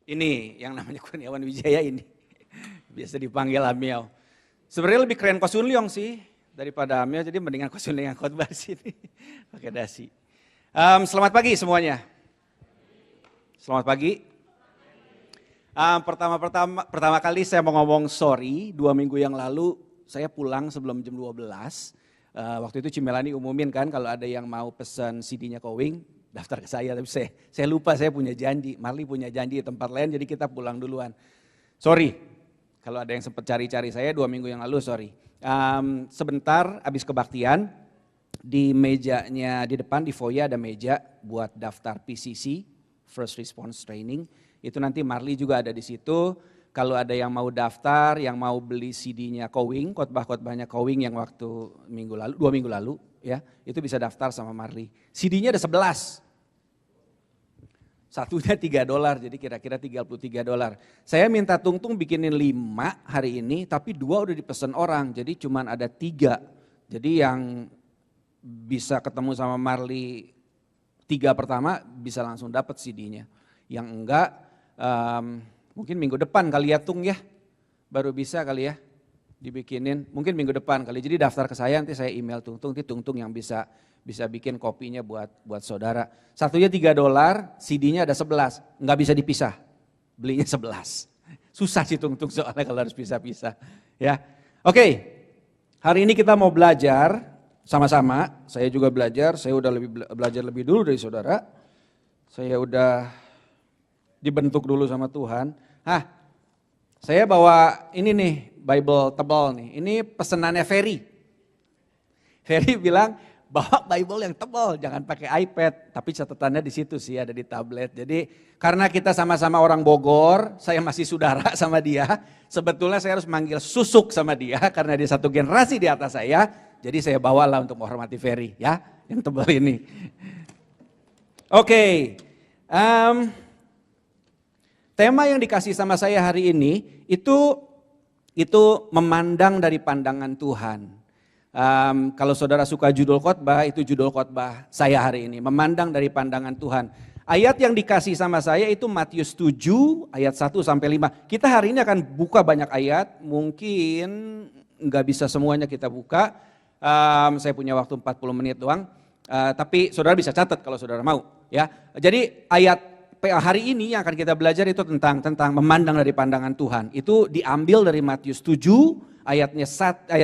Ini yang namanya Kurniawan Wijaya ini. Biasa dipanggil Amiau. Sebenarnya lebih keren Ko Sun Leong sih daripada Amiau, jadi mendingan Ko Sun Leong yang khotbah di sini. Pakai dasi. Selamat pagi semuanya. Selamat pagi. Pertama kali saya mau ngomong sorry, 2 minggu yang lalu saya pulang sebelum jam 12. Waktu itu Cimelani umumin kan kalau ada yang mau pesan CD-nya Kowing, daftar ke saya, tapi saya lupa, saya punya janji, Marli punya janji di tempat lain, jadi kita pulang duluan. Sorry, kalau ada yang sempat cari-cari saya 2 minggu yang lalu, sorry. Sebentar habis kebaktian, di mejanya di depan di foyer ada meja buat daftar PCC, First Response Training. Itu nanti Marli juga ada di situ. Kalau ada yang mau daftar, yang mau beli CD-nya Kowing, khotbah-khotbahnya Kowing yang waktu 2 minggu lalu, ya, itu bisa daftar sama Marli. CD-nya ada 11. Satunya $3, jadi kira-kira $33. Saya minta Tungtung bikinin 5 hari ini, tapi 2 udah dipesan orang, jadi cuma ada 3. Jadi yang bisa ketemu sama Marli 3 pertama bisa langsung dapat CD-nya. Yang enggak, mungkin minggu depan kali ya Tung ya, baru bisa kali ya dibikinin. Mungkin minggu depan kali, jadi daftar ke saya, nanti saya email Tungtung, nanti Tungtung yang bisa bikin kopinya buat saudara. Satunya $3, CD-nya ada 11, nggak bisa dipisah, belinya 11. Susah sih Tungtung soalnya kalau harus pisah-pisah. Ya, oke. Hari ini kita mau belajar sama-sama. Saya juga belajar, saya udah belajar lebih dulu dari saudara. Saya udah dibentuk dulu sama Tuhan. Saya bawa ini nih, Bible tebal nih. Ini pesenannya Ferry. Ferry bilang, bawa Bible yang tebal, jangan pakai iPad. Tapi catatannya di situ sih, ada di tablet. Jadi karena kita sama-sama orang Bogor, saya masih saudara sama dia. Sebetulnya saya harus manggil susuk sama dia, karena dia satu generasi di atas saya. Jadi saya bawalah untuk menghormati Ferry ya, yang tebal ini. Oke. Tema yang dikasih sama saya hari ini itu memandang dari pandangan Tuhan. Kalau saudara suka judul khotbah, itu judul khotbah saya hari ini, memandang dari pandangan Tuhan. Ayat yang dikasih sama saya itu Matius 7 ayat 1 sampai 5. Kita hari ini akan buka banyak ayat, mungkin nggak bisa semuanya kita buka. Saya punya waktu 40 menit doang. Tapi saudara bisa catat kalau saudara mau ya. Jadi ayat hari ini yang akan kita belajar itu tentang memandang dari pandangan Tuhan. Itu diambil dari Matius 7 ayatnya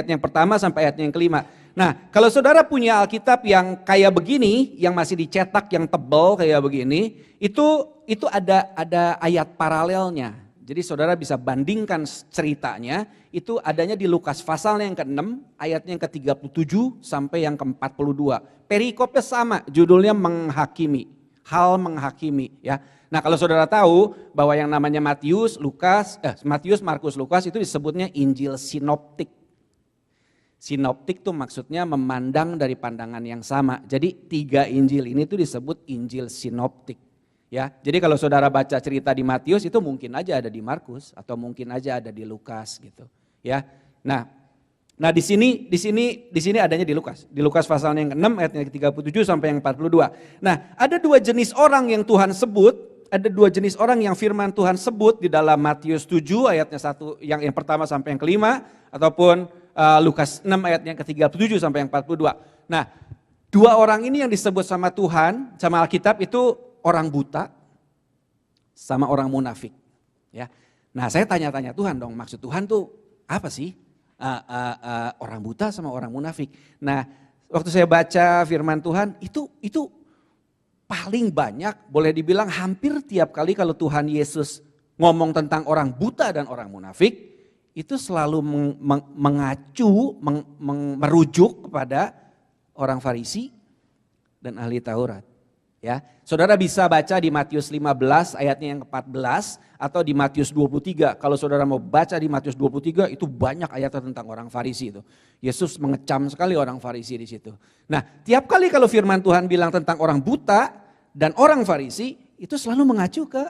yang pertama sampai ayatnya yang kelima. Nah, kalau saudara punya Alkitab yang kayak begini, yang masih dicetak yang tebal kayak begini, itu ada ayat paralelnya. Jadi saudara bisa bandingkan ceritanya, itu adanya di Lukas pasalnya yang ke-6, ayatnya yang ke-37 sampai yang ke-42. Perikopnya sama, judulnya menghakimi, hal menghakimi ya. Nah, kalau saudara tahu bahwa yang namanya Matius, Markus, Lukas itu disebutnya Injil sinoptik. Sinoptik tuh maksudnya memandang dari pandangan yang sama. Jadi 3 Injil ini tuh disebut Injil sinoptik. Ya, jadi kalau saudara baca cerita di Matius itu mungkin aja ada di Markus atau mungkin aja ada di Lukas gitu. Ya. Nah di sini adanya di Lukas. Di Lukas pasalnya yang ke-6 ayatnya ke-37 sampai yang 42. Nah, ada 2 jenis orang yang Tuhan sebut. Ada 2 jenis orang yang firman Tuhan sebut di dalam Matius 7 ayatnya 1 yang pertama sampai yang kelima, ataupun Lukas 6 ayatnya yang ke-37 sampai yang 42. Nah, 2 orang ini yang disebut sama Tuhan, sama Alkitab itu orang buta sama orang munafik. Ya. Nah, saya tanya-tanya Tuhan dong, maksud Tuhan tuh apa sih? Orang buta sama orang munafik. Nah, waktu saya baca firman Tuhan itu paling banyak, boleh dibilang hampir tiap kali kalau Tuhan Yesus ngomong tentang orang buta dan orang munafik, itu selalu merujuk kepada orang Farisi dan ahli Taurat. Ya, saudara bisa baca di Matius 15 ayatnya yang ke-14 atau di Matius 23. Kalau saudara mau baca di Matius 23 itu banyak ayatnya tentang orang Farisi itu. Yesus mengecam sekali orang Farisi di situ. Nah, tiap kali kalau firman Tuhan bilang tentang orang buta dan orang Farisi itu selalu mengacu ke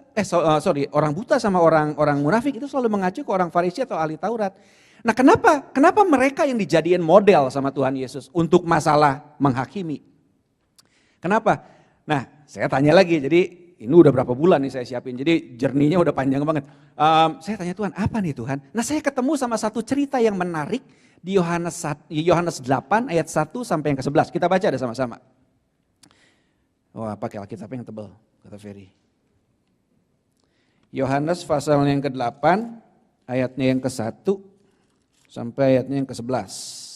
orang buta sama orang munafik itu selalu mengacu ke orang Farisi atau ahli Taurat. Nah, kenapa mereka yang dijadiin model sama Tuhan Yesus untuk masalah menghakimi? Kenapa? Nah, saya tanya lagi, jadi ini udah berapa bulan nih saya siapin, jadi journey-nya udah panjang banget. Saya tanya Tuhan, apa nih Tuhan? Nah saya ketemu sama satu cerita yang menarik di Yohanes 8 ayat 1 sampai yang ke-11. Kita baca ada sama-sama. Wah pakai Alkitab yang tebal, kata Ferry. Yohanes pasal yang ke-8, ayatnya yang ke-1 sampai ayatnya yang ke-11.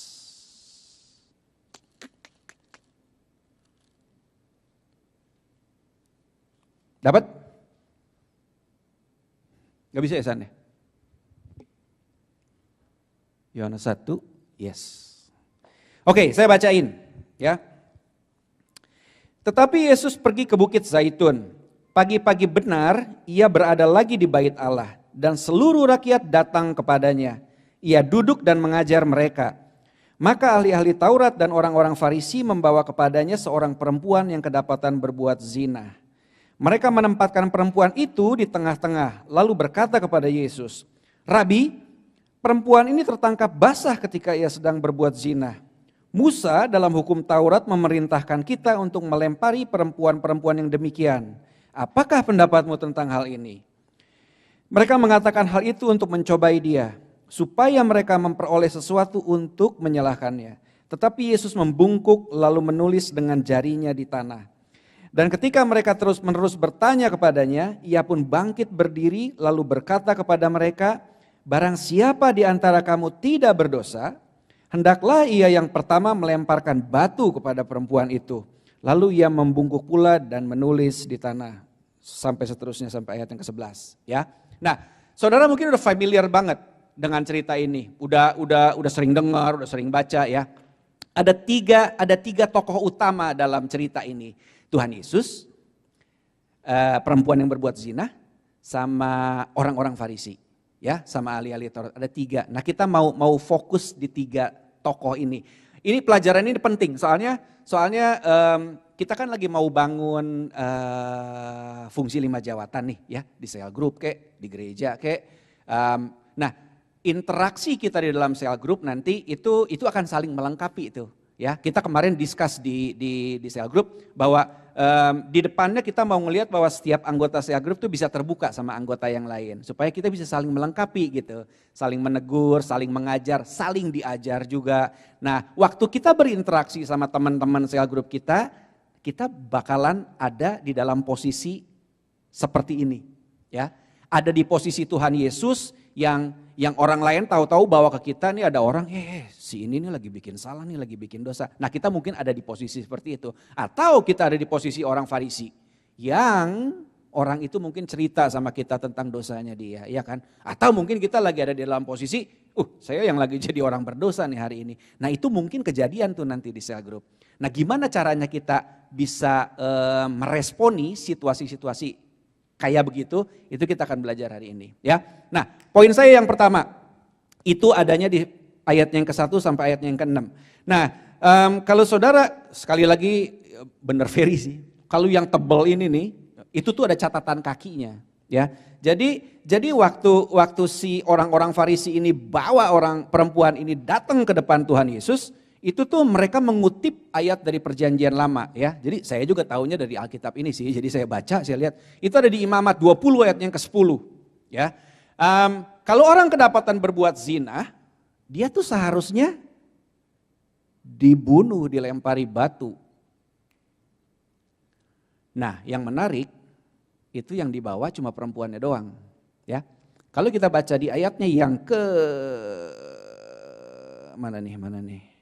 Dapat? Gak bisa ya San ya? Yohanes 1, yes. Oke, saya bacain ya. Tetapi Yesus pergi ke Bukit Zaitun. Pagi-pagi benar ia berada lagi di bait Allah dan seluruh rakyat datang kepadanya. Ia duduk dan mengajar mereka. Maka ahli-ahli Taurat dan orang-orang Farisi membawa kepadanya seorang perempuan yang kedapatan berbuat zina. Mereka menempatkan perempuan itu di tengah-tengah lalu berkata kepada Yesus, "Rabi, perempuan ini tertangkap basah ketika ia sedang berbuat zina. Musa dalam hukum Taurat memerintahkan kita untuk melempari perempuan-perempuan yang demikian. Apakah pendapatmu tentang hal ini?" Mereka mengatakan hal itu untuk mencobai dia, supaya mereka memperoleh sesuatu untuk menyalahkannya. Tetapi Yesus membungkuk lalu menulis dengan jarinya di tanah. Dan ketika mereka terus-menerus bertanya kepadanya, ia pun bangkit berdiri lalu berkata kepada mereka, "Barang siapa di antara kamu tidak berdosa, hendaklah ia yang pertama melemparkan batu kepada perempuan itu." Lalu ia membungkuk pula dan menulis di tanah. Sampai seterusnya sampai ayat yang ke-11 ya. Nah, saudara mungkin udah familiar banget dengan cerita ini. Udah sering dengar, udah sering baca ya. Ada tiga tokoh utama dalam cerita ini. Tuhan Yesus, perempuan yang berbuat zina, sama orang-orang Farisi, ya, sama ahli-ahli Taurat. Ada tiga. Nah kita mau fokus di tiga tokoh ini. Ini pelajaran ini penting, soalnya kita kan lagi mau bangun fungsi 5 jawatan nih, ya, di cell group kek, di gereja kek. Nah interaksi kita di dalam cell group nanti itu akan saling melengkapi itu. Ya, kita kemarin discuss di cell group bahwa di depannya kita mau ngelihat bahwa setiap anggota cell group tuh bisa terbuka sama anggota yang lain supaya kita bisa saling melengkapi gitu, saling menegur, saling mengajar, saling diajar juga. Nah, waktu kita berinteraksi sama teman-teman cell group kita bakalan ada di dalam posisi seperti ini, ya. Ada di posisi Tuhan Yesus yang orang lain tahu-tahu bahwa ke kita nih ada orang, si ini nih lagi bikin salah nih, lagi bikin dosa. Nah kita mungkin ada di posisi seperti itu. Atau kita ada di posisi orang Farisi yang orang itu mungkin cerita sama kita tentang dosanya dia, ya kan? Atau mungkin kita lagi ada di dalam posisi, saya yang lagi jadi orang berdosa nih hari ini. Nah itu mungkin kejadian tuh nanti di cell group. Nah gimana caranya kita bisa meresponi situasi-situasi kayak begitu, itu kita akan belajar hari ini ya. Nah poin saya yang pertama, itu adanya di ayat yang ke-1 sampai ayat yang ke-6. Nah kalau saudara, sekali lagi bener Ferry sih, kalau yang tebal ini nih, itu tuh ada catatan kakinya ya. Jadi waktu si orang-orang Farisi ini bawa orang perempuan ini datang ke depan Tuhan Yesus, itu tuh mereka mengutip ayat dari perjanjian lama ya. Jadi saya juga tahunya dari Alkitab ini sih. Jadi saya baca, saya lihat. Itu ada di Imamat 20 ayat yang ke-10 ya. Kalau orang kedapatan berbuat zina, dia tuh seharusnya dibunuh, dilempari batu. Nah yang menarik, itu yang dibawa cuma perempuannya doang ya. Kalau kita baca di ayatnya yang ke mana nih?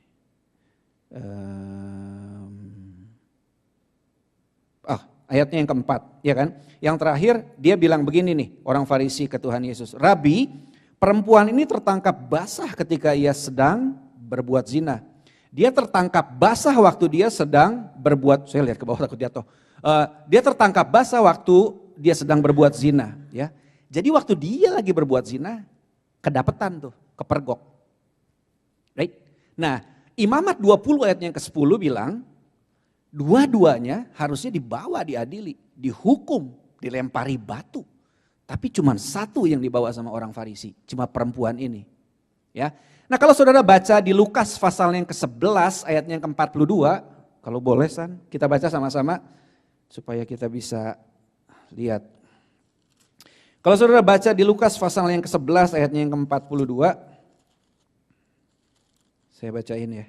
Ayatnya yang keempat, ya kan? Yang terakhir dia bilang begini nih, orang Farisi ke Tuhan Yesus, "Rabi, perempuan ini tertangkap basah ketika ia sedang berbuat zina." Dia tertangkap basah waktu dia sedang berbuat, saya lihat ke bawah takut jatuh. Dia tertangkap basah waktu dia sedang berbuat zina, ya. Jadi waktu dia lagi berbuat zina, kedapetan tuh, kepergok. Right? Nah, Imamat 20 ayat yang ke-10 bilang, dua-duanya harusnya dibawa diadili, dihukum, dilempari batu. Tapi cuma satu yang dibawa sama orang Farisi, cuma perempuan ini. Ya. Nah kalau saudara baca di Lukas pasal yang ke-11 ayatnya yang ke-42, kalau boleh San, kita baca sama-sama supaya kita bisa lihat. Kalau saudara baca di Lukas pasal yang ke-11 ayatnya yang ke-42. Saya bacain ya.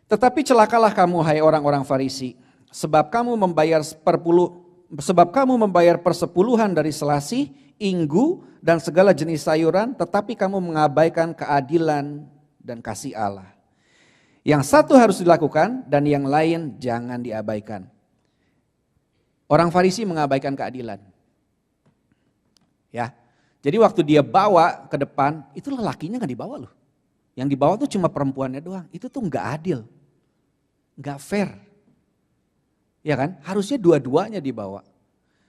Tetapi celakalah kamu hai orang-orang Farisi, sebab kamu membayar persepuluhan dari selasih, inggu, dan segala jenis sayuran, tetapi kamu mengabaikan keadilan dan kasih Allah. Yang satu harus dilakukan dan yang lain jangan diabaikan. Orang Farisi mengabaikan keadilan. Ya. Jadi waktu dia bawa ke depan, itu lelakinya gak dibawa loh. Yang dibawa tuh cuma perempuannya doang. Itu tuh gak adil. Gak fair. Ya kan? Harusnya dua-duanya dibawa.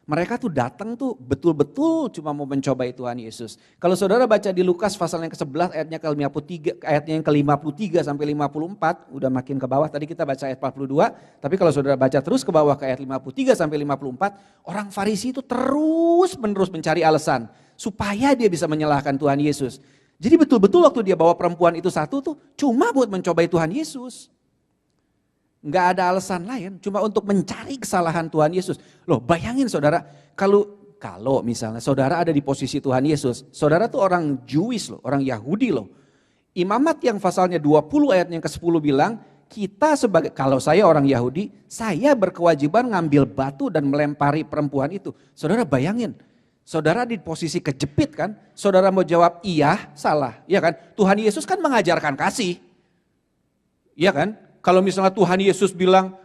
Mereka tuh datang tuh betul-betul cuma mau mencobai Tuhan Yesus. Kalau saudara baca di Lukas pasal yang ke-11 ayatnya ke-53, ayatnya yang ke-53 sampai 54, udah makin ke bawah, tadi kita baca ayat 42, tapi kalau saudara baca terus ke bawah ke ayat 53 sampai 54, orang Farisi itu terus menerus mencari alasan supaya dia bisa menyalahkan Tuhan Yesus. Jadi betul-betul waktu dia bawa perempuan itu satu tuh cuma buat mencobai Tuhan Yesus. Enggak ada alasan lain, cuma untuk mencari kesalahan Tuhan Yesus. Loh bayangin saudara, kalau misalnya saudara ada di posisi Tuhan Yesus, saudara tuh orang Jewish loh, orang Yahudi loh. Imamat yang pasalnya 20 ayat yang ke-10 bilang, kita sebagai, kalau saya orang Yahudi, saya berkewajiban ngambil batu dan melempari perempuan itu. Saudara bayangin, saudara di posisi kejepit kan, saudara mau jawab iya, salah. Iya kan, Tuhan Yesus kan mengajarkan kasih. Iya kan? Kalau misalnya Tuhan Yesus bilang,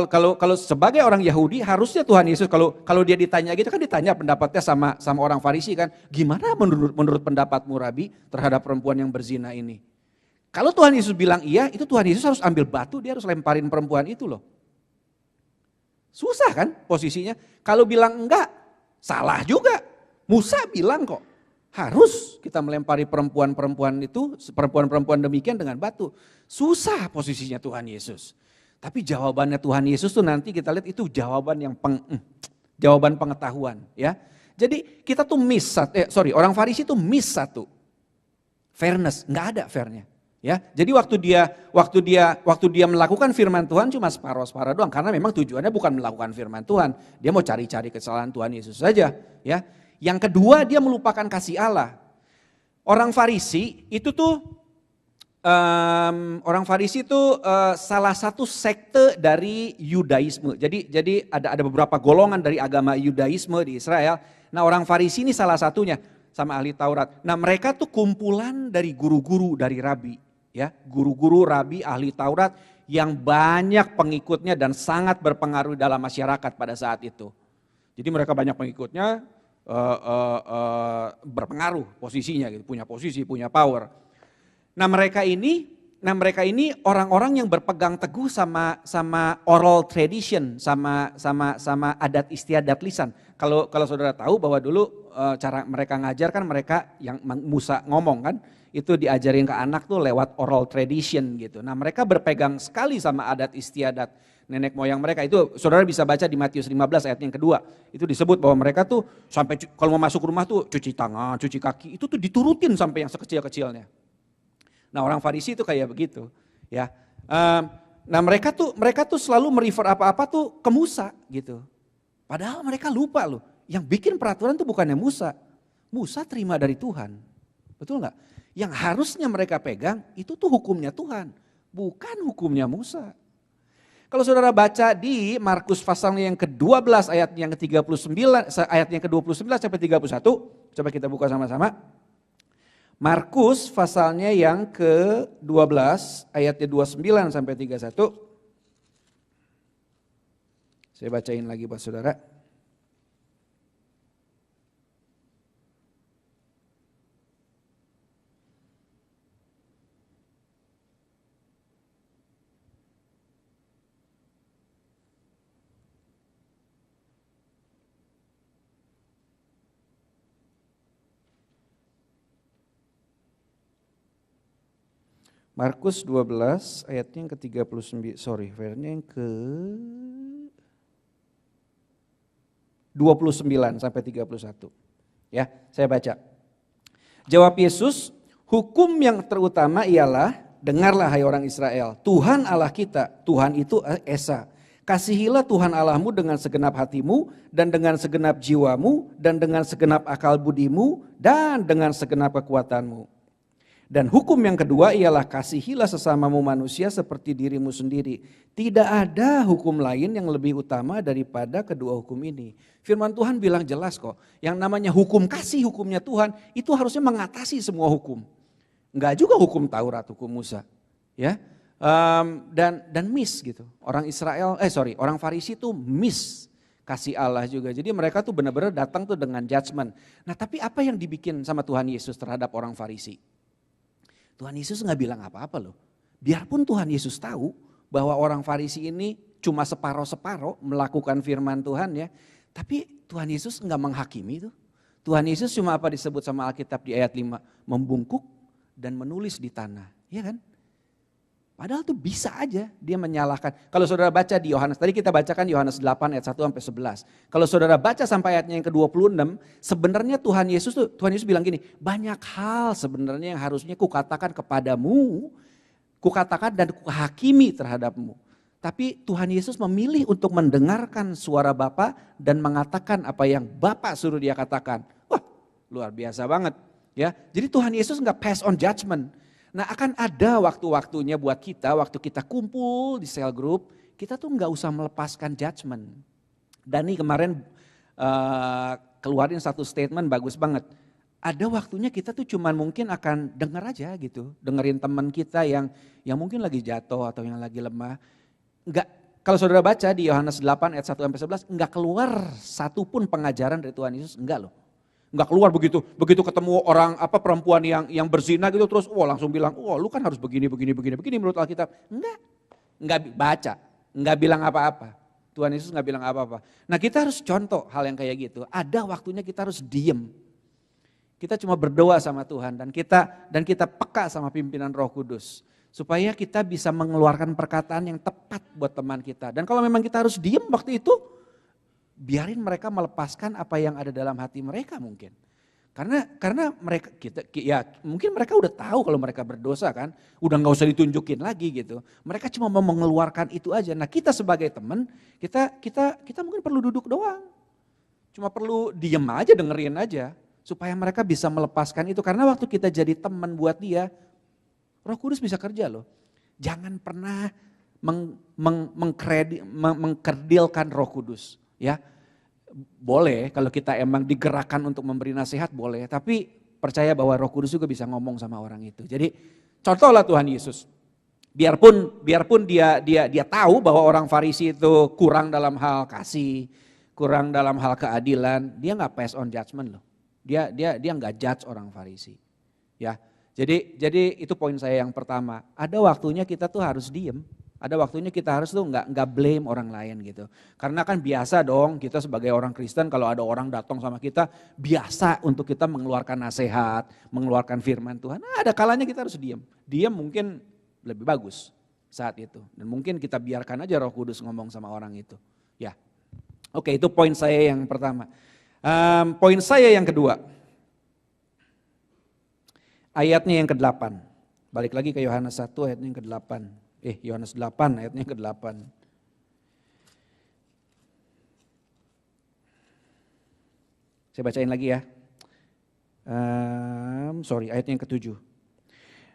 kalau sebagai orang Yahudi harusnya Tuhan Yesus kalau dia ditanya gitu kan ditanya pendapatnya sama orang Farisi kan, gimana menurut pendapatmu Rabi terhadap perempuan yang berzina ini? Kalau Tuhan Yesus bilang iya, itu Tuhan Yesus harus ambil batu, dia harus lemparin perempuan itu loh. Susah kan posisinya? Kalau bilang enggak, salah juga. Musa bilang kok, harus kita melempari perempuan-perempuan itu, perempuan-perempuan demikian dengan batu. Susah posisinya Tuhan Yesus. Tapi jawabannya Tuhan Yesus tuh nanti kita lihat itu jawaban yang jawaban pengetahuan ya. Jadi kita tuh orang Farisi tuh miss satu. Fairness, nggak ada fairnya. Ya, jadi waktu dia melakukan firman Tuhan cuma separuh-separuh doang karena memang tujuannya bukan melakukan firman Tuhan, dia mau cari-cari kesalahan Tuhan Yesus saja. Ya, yang kedua dia melupakan kasih Allah. Orang Farisi itu tuh salah satu sekte dari Yudaisme. Jadi ada beberapa golongan dari agama Yudaisme di Israel. Nah orang Farisi ini salah satunya sama ahli Taurat. Nah mereka tuh kumpulan dari guru-guru dari rabi, ya guru-guru rabi ahli Taurat yang banyak pengikutnya dan sangat berpengaruh dalam masyarakat pada saat itu. Jadi mereka banyak pengikutnya, berpengaruh posisinya, gitu, punya posisi, punya power. Nah mereka ini orang-orang yang berpegang teguh sama oral tradition, sama adat istiadat lisan. Kalau saudara tahu bahwa dulu cara mereka ngajar kan mereka yang Musa ngomong kan, itu diajarin ke anak tuh lewat oral tradition gitu. Nah mereka berpegang sekali sama adat istiadat nenek moyang mereka. Itu saudara bisa baca di Matius 15 ayat yang kedua. Itu disebut bahwa mereka tuh sampai kalau mau masuk rumah tuh cuci tangan, cuci kaki, itu tuh diturutin sampai yang sekecil-kecilnya. Nah orang Farisi itu kayak begitu, ya. Nah mereka tuh selalu merefer apa-apa tuh ke Musa gitu. Padahal mereka lupa loh, yang bikin peraturan tuh bukannya Musa. Musa terima dari Tuhan, betul nggak? Yang harusnya mereka pegang itu tuh hukumnya Tuhan, bukan hukumnya Musa. Kalau saudara baca di Markus pasal yang ke-12 ayat yang ke-39, ayat yang ke-29 sampai 31, coba kita buka sama-sama. Markus pasalnya yang ke-12 ayatnya 29 sampai 31. Saya bacain lagi buat saudara. Markus 12 ayatnya yang ke-39, vernya yang ke-29 sampai 31. Ya, saya baca. Jawab Yesus, hukum yang terutama ialah, dengarlah hai orang Israel, Tuhan Allah kita, Tuhan itu Esa. Kasihilah Tuhan Allahmu dengan segenap hatimu dan dengan segenap jiwamu dan dengan segenap akal budimu dan dengan segenap kekuatanmu. Dan hukum yang kedua ialah kasihilah sesamamu manusia seperti dirimu sendiri. Tidak ada hukum lain yang lebih utama daripada kedua hukum ini. Firman Tuhan bilang jelas kok, yang namanya hukum kasih, hukumnya Tuhan itu harusnya mengatasi semua hukum. Enggak juga hukum Taurat, hukum Musa. Ya. Dan miss gitu. Orang Farisi tuh miss kasih Allah juga. Jadi mereka tuh benar-benar datang tuh dengan judgment. Nah, tapi apa yang dibikin sama Tuhan Yesus terhadap orang Farisi? Tuhan Yesus nggak bilang apa-apa loh. Biarpun Tuhan Yesus tahu bahwa orang Farisi ini cuma separoh-separoh melakukan firman Tuhan ya. Tapi Tuhan Yesus nggak menghakimi itu. Tuhan Yesus cuma apa disebut sama Alkitab di ayat 5. Membungkuk dan menulis di tanah. Iya kan? Padahal tuh bisa aja dia menyalahkan. Kalau saudara baca di Yohanes, tadi kita bacakan Yohanes 8 ayat 1 sampai 11. Kalau saudara baca sampai ayatnya yang ke-26, sebenarnya Tuhan Yesus bilang gini, banyak hal sebenarnya yang harusnya kukatakan kepadamu, kukatakan dan kuhakimi terhadapmu. Tapi Tuhan Yesus memilih untuk mendengarkan suara Bapa dan mengatakan apa yang Bapa suruh dia katakan. Wah, luar biasa banget ya. Jadi Tuhan Yesus enggak pass on judgment. Nah, akan ada waktu-waktunya buat kita, waktu kita kumpul di cell group, kita tuh nggak usah melepaskan judgment. Dan nih kemarin keluarin satu statement bagus banget. Ada waktunya kita tuh cuman mungkin akan denger aja gitu, dengerin teman kita yang mungkin lagi jatuh atau yang lagi lemah. Kalau saudara baca di Yohanes 8 ayat 1 sampai 11, nggak keluar satu pun pengajaran dari Tuhan Yesus, enggak loh. Enggak keluar begitu ketemu orang perempuan yang berzina gitu terus langsung bilang, lu kan harus begini menurut Alkitab. Enggak baca, enggak bilang apa-apa. Tuhan Yesus enggak bilang apa-apa. Nah, kita harus contoh hal yang kayak gitu. Ada waktunya kita harus diem. Kita cuma berdoa sama Tuhan dan kita peka sama pimpinan Roh Kudus supaya kita bisa mengeluarkan perkataan yang tepat buat teman kita. Dan kalau memang kita harus diem waktu itu, biarin mereka melepaskan apa yang ada dalam hati mereka mungkin. Karena mereka mungkin mereka udah tahu kalau mereka berdosa kan, udah nggak usah ditunjukin lagi gitu. Mereka cuma mau mengeluarkan itu aja. Nah, kita sebagai teman, kita mungkin perlu duduk doang. Cuma perlu diem aja, dengerin aja supaya mereka bisa melepaskan itu. Karena waktu kita jadi teman buat dia, Roh Kudus bisa kerja loh. Jangan pernah mengkerdilkan Roh Kudus, ya. Boleh kalau kita emang digerakkan untuk memberi nasihat boleh, tapi percaya bahwa Roh Kudus juga bisa ngomong sama orang itu. Jadi contohlah Tuhan Yesus. Biarpun dia tahu bahwa orang Farisi itu kurang dalam hal kasih, kurang dalam hal keadilan, dia nggak pass on judgment loh. Dia nggak judge orang Farisi. Ya. Jadi itu poin saya yang pertama. Ada waktunya kita tuh harus diem. Ada waktunya kita harus tuh nggak blame orang lain gitu. Karena kan biasa dong kita sebagai orang Kristen kalau ada orang datang sama kita biasa untuk kita mengeluarkan nasihat, mengeluarkan firman Tuhan. Nah, ada kalanya kita harus diam. Diam mungkin lebih bagus saat itu. Dan mungkin kita biarkan aja Roh Kudus ngomong sama orang itu. Ya, oke, itu poin saya yang pertama. Poin saya yang kedua. Ayatnya yang ke-8. Balik lagi ke Yohanes 1 ayatnya yang ke-8. Yohanes 8 ayatnya ke-8. Saya bacain lagi ya. Ayatnya yang ke-7.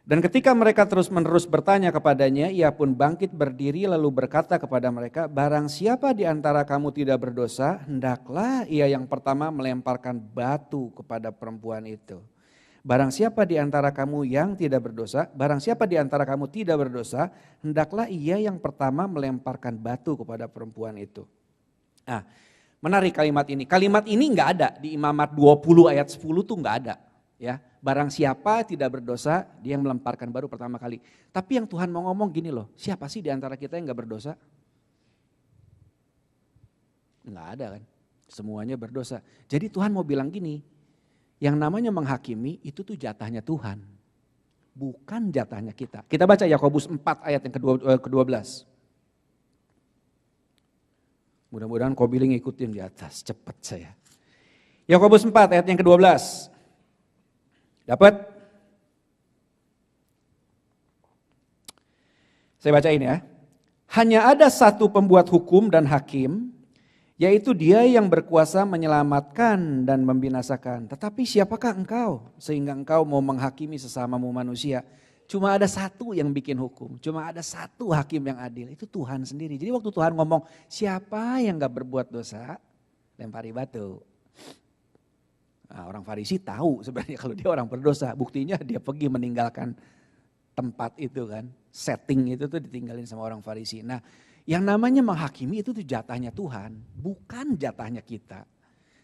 Dan ketika mereka terus-menerus bertanya kepadanya, ia pun bangkit berdiri lalu berkata kepada mereka, barang siapa di antara kamu tidak berdosa, hendaklah ia yang pertama melemparkan batu kepada perempuan itu. Barang siapa di antara kamu yang tidak berdosa, barang siapa di antara kamu tidak berdosa, hendaklah ia yang pertama melemparkan batu kepada perempuan itu. Nah, menarik kalimat ini. Kalimat ini enggak ada di Imamat 20 ayat 10 tuh enggak ada, ya. Barang siapa tidak berdosa, dia yang melemparkan batu pertama kali. Tapi yang Tuhan mau ngomong gini loh, siapa sih di antara kita yang enggak berdosa? Enggak ada kan? Semuanya berdosa. Jadi Tuhan mau bilang gini, yang namanya menghakimi itu tuh jatahnya Tuhan. Bukan jatahnya kita. Kita baca Yakobus 4 ayat yang ke-12. Mudah-mudahan kau biling ngikutin di atas, cepat saya. Yakobus 4 ayat yang ke-12. Dapat? Saya bacain ya. Hanya ada satu pembuat hukum dan hakim, yaitu Dia yang berkuasa menyelamatkan dan membinasakan. Tetapi siapakah engkau sehingga engkau mau menghakimi sesamamu manusia? Cuma ada satu yang bikin hukum, cuma ada satu hakim yang adil, itu Tuhan sendiri. Jadi waktu Tuhan ngomong, siapa yang gak berbuat dosa, lempari batu. Nah, orang Farisi tahu sebenarnya kalau dia orang berdosa, buktinya dia pergi meninggalkan tempat itu kan, setting itu tuh ditinggalin sama orang Farisi. Nah, yang namanya menghakimi itu tuh jatahnya Tuhan, bukan jatahnya kita.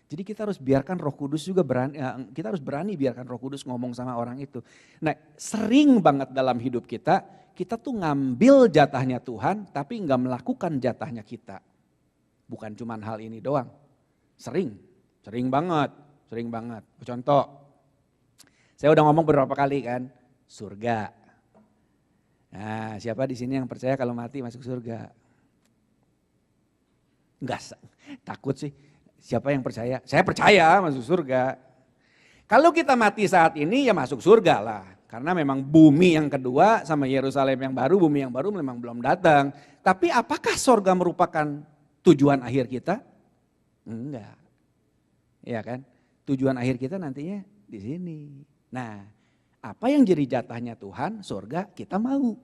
Jadi kita harus biarkan Roh Kudus juga berani, kita harus berani biarkan Roh Kudus ngomong sama orang itu. Nah, sering banget dalam hidup kita tuh ngambil jatahnya Tuhan tapi nggak melakukan jatahnya kita. Bukan cuman hal ini doang. Sering banget. Contoh, saya udah ngomong beberapa kali kan, surga. Nah, siapa di sini yang percaya kalau mati masuk surga? Enggak, takut sih. Siapa yang percaya? Saya percaya masuk surga. Kalau kita mati saat ini ya masuk surga lah. Karena memang bumi yang kedua sama Yerusalem yang baru, bumi yang baru memang belum datang. Tapi apakah surga merupakan tujuan akhir kita? Enggak. Ya kan? Tujuan akhir kita nantinya di sini. Nah, apa yang jadi jatahnya Tuhan, surga kita mau.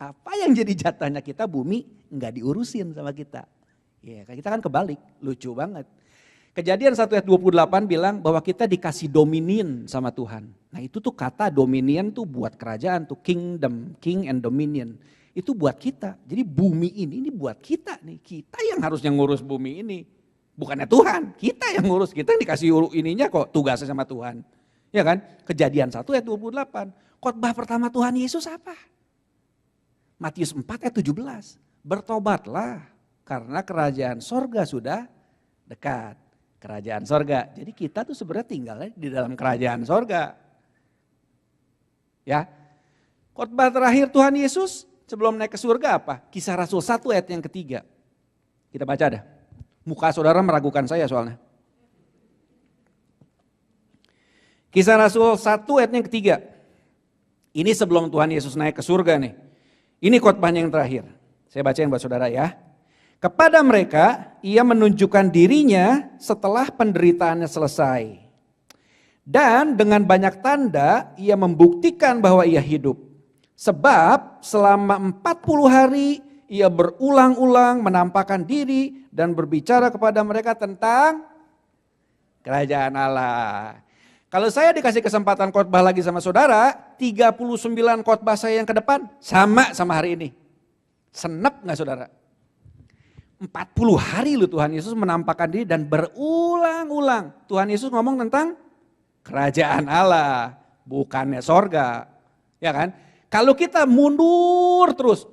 Apa yang jadi jatahnya kita, bumi enggak diurusin sama kita. Ya, kita kan kebalik, lucu banget. Kejadian 1 ayat 28 bilang bahwa kita dikasih dominion sama Tuhan. Nah itu tuh kata dominion tuh buat kerajaan tuh, kingdom, king and dominion. Itu buat kita, jadi bumi ini buat kita nih. Kita yang harusnya ngurus bumi ini. Bukannya Tuhan, kita yang ngurus, kita yang dikasih ininya kok tugasnya sama Tuhan. Ya kan, Kejadian 1 ayat 28, khotbah pertama Tuhan Yesus apa? Matius 4 ayat 17, bertobatlah karena kerajaan sorga sudah dekat. Kerajaan sorga. Jadi kita tuh sebenarnya tinggalnya di dalam kerajaan sorga. Ya. Khotbah terakhir Tuhan Yesus sebelum naik ke surga apa? Kisah Rasul 1 ayat yang ketiga. Kita baca dah. Muka saudara meragukan saya soalnya. Kisah Rasul 1 ayat yang ketiga. Ini sebelum Tuhan Yesus naik ke surga nih. Ini khotbahnya yang terakhir. Saya bacain buat saudara ya. Kepada mereka ia menunjukkan dirinya setelah penderitaannya selesai. Dan dengan banyak tanda ia membuktikan bahwa ia hidup. Sebab selama 40 hari ia berulang-ulang menampakkan diri dan berbicara kepada mereka tentang kerajaan Allah. Kalau saya dikasih kesempatan khotbah lagi sama saudara, 39 khotbah saya yang ke depan sama hari ini. Senep gak saudara? 40 hari loh Tuhan Yesus menampakkan diri dan berulang-ulang. Tuhan Yesus ngomong tentang kerajaan Allah, bukannya sorga. Ya kan? Kalau kita maju terus